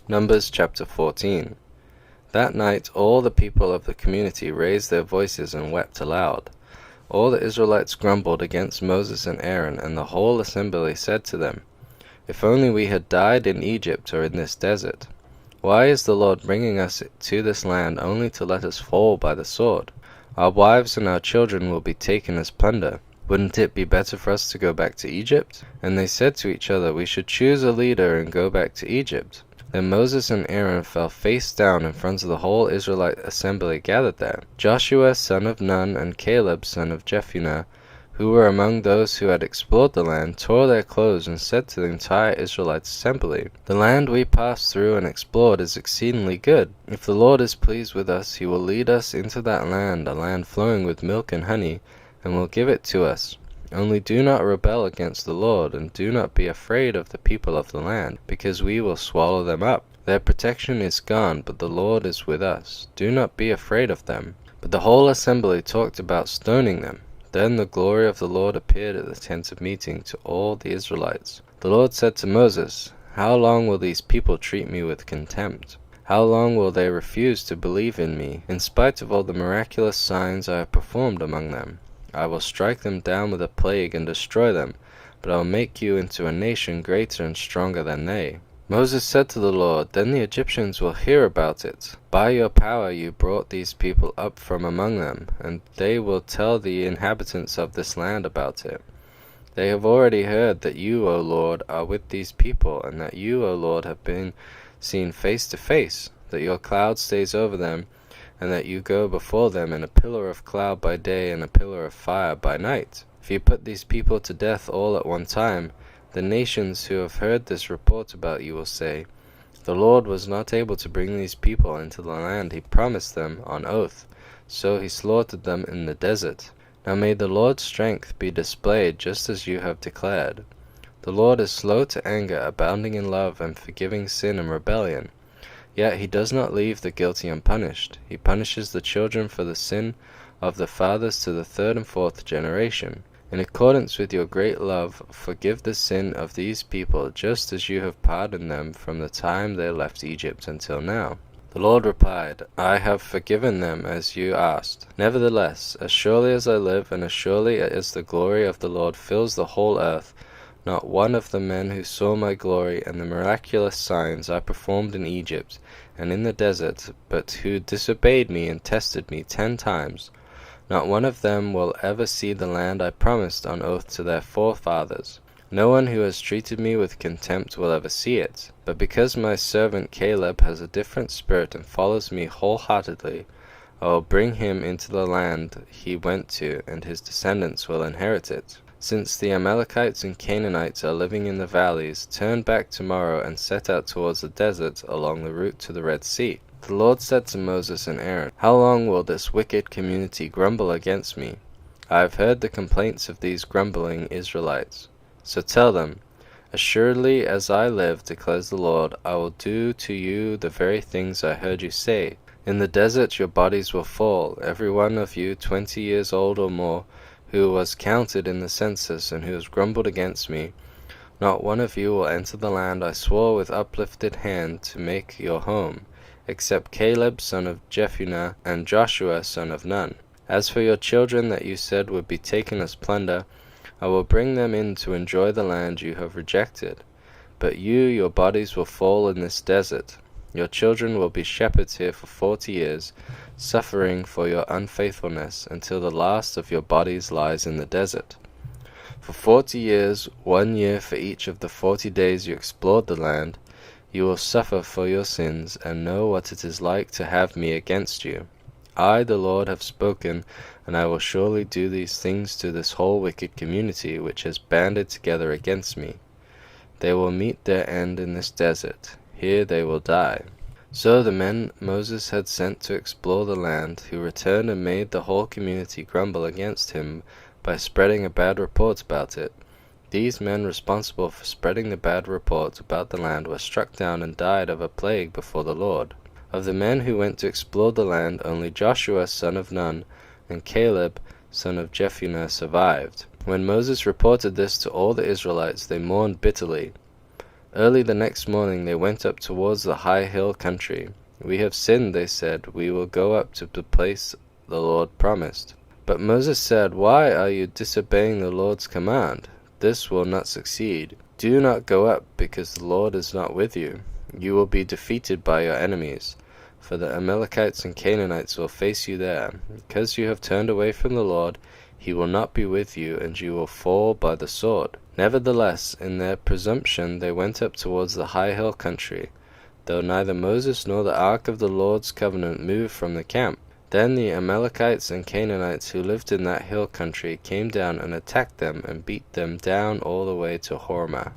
Numbers chapter 14. That night all the people of the community raised their voices and wept aloud. All the Israelites grumbled against Moses and Aaron, and the whole assembly said to them, "If only we had died in Egypt or in this desert! Why is the Lord bringing us to this land only to let us fall by the sword? Our wives and our children will be taken as plunder. Wouldn't it be better for us to go back to Egypt?" And they said to each other, "We should choose a leader and go back to Egypt." Then Moses and Aaron fell face down in front of the whole Israelite assembly gathered there. Joshua son of Nun and Caleb son of Jephunneh, who were among those who had explored the land, tore their clothes and said to the entire Israelite assembly, "The land we passed through and explored is exceedingly good. If the Lord is pleased with us, he will lead us into that land, a land flowing with milk and honey, and will give it to us. Only do not rebel against the Lord, and do not be afraid of the people of the land, because we will swallow them up. Their protection is gone, but the Lord is with us. Do not be afraid of them." But the whole assembly talked about stoning them. Then the glory of the Lord appeared at the tent of meeting to all the Israelites. The Lord said to Moses, "How long will these people treat me with contempt? How long will they refuse to believe in me, in spite of all the miraculous signs I have performed among them? I will strike them down with a plague and destroy them, but I will make you into a nation greater and stronger than they." Moses said to the Lord, "Then the Egyptians will hear about it. By your power you brought these people up from among them, and they will tell the inhabitants of this land about it. They have already heard that you, O Lord, are with these people, and that you, O Lord, have been seen face to face, that your cloud stays over them, and that you go before them in a pillar of cloud by day and a pillar of fire by night. If you put these people to death all at one time, the nations who have heard this report about you will say, 'The Lord was not able to bring these people into the land he promised them on oath, so he slaughtered them in the desert.' Now may the Lord's strength be displayed just as you have declared. The Lord is slow to anger, abounding in love, and forgiving sin and rebellion. Yet he does not leave the guilty unpunished. He punishes the children for the sin of the fathers to the third and fourth generation. In accordance with your great love, forgive the sin of these people, just as you have pardoned them from the time they left Egypt until now." The Lord replied, "I have forgiven them as you asked. Nevertheless, as surely as I live, and as surely as the glory of the Lord fills the whole earth, not one of the men who saw my glory and the miraculous signs I performed in Egypt and in the desert, but who disobeyed me and tested me 10 times, not one of them will ever see the land I promised on oath to their forefathers. No one who has treated me with contempt will ever see it. But because my servant Caleb has a different spirit and follows me wholeheartedly, I will bring him into the land he went to, and his descendants will inherit it. Since the Amalekites and Canaanites are living in the valleys, turn back tomorrow and set out towards the desert along the route to the Red Sea." The Lord said to Moses and Aaron, "How long will this wicked community grumble against me? I have heard the complaints of these grumbling Israelites. So tell them, 'As surely as I live, declares the Lord, I will do to you the very things I heard you say. In the desert your bodies will fall, every one of you 20 years old or more, who was counted in the census and who has grumbled against me. Not one of you will enter the land I swore with uplifted hand to make your home, except Caleb son of Jephunneh and Joshua son of Nun. As for your children that you said would be taken as plunder, I will bring them in to enjoy the land you have rejected. But you, your bodies will fall in this desert. Your children will be shepherds here for 40 years, suffering for your unfaithfulness, until the last of your bodies lies in the desert. For 40 years, 1 year for each of the 40 days you explored the land, you will suffer for your sins, and know what it is like to have me against you. I, the Lord, have spoken, and I will surely do these things to this whole wicked community which has banded together against me. They will meet their end in this desert. Here they will die." So the men Moses had sent to explore the land, who returned and made the whole community grumble against him by spreading a bad report about it. These men responsible for spreading the bad report about the land were struck down and died of a plague before the Lord. Of the men who went to explore the land, only Joshua son of Nun and Caleb son of Jephunneh survived. When Moses reported this to all the Israelites, they mourned bitterly. Early the next morning they went up towards the high hill country. We have sinned, they said. We will go up to the place the Lord promised. But Moses said, Why are you disobeying the Lord's command? This will not succeed. Do not go up, because the Lord is not with you. You will be defeated by your enemies, for the Amalekites and Canaanites will face you there. Because you have turned away from the Lord, he will not be with you, and you will fall by the sword. Nevertheless, in their presumption they went up towards the high hill country, though neither Moses nor the ark of the Lord's covenant moved from the camp. Then the Amalekites and Canaanites who lived in that hill country came down and attacked them and beat them down all the way to Hormah.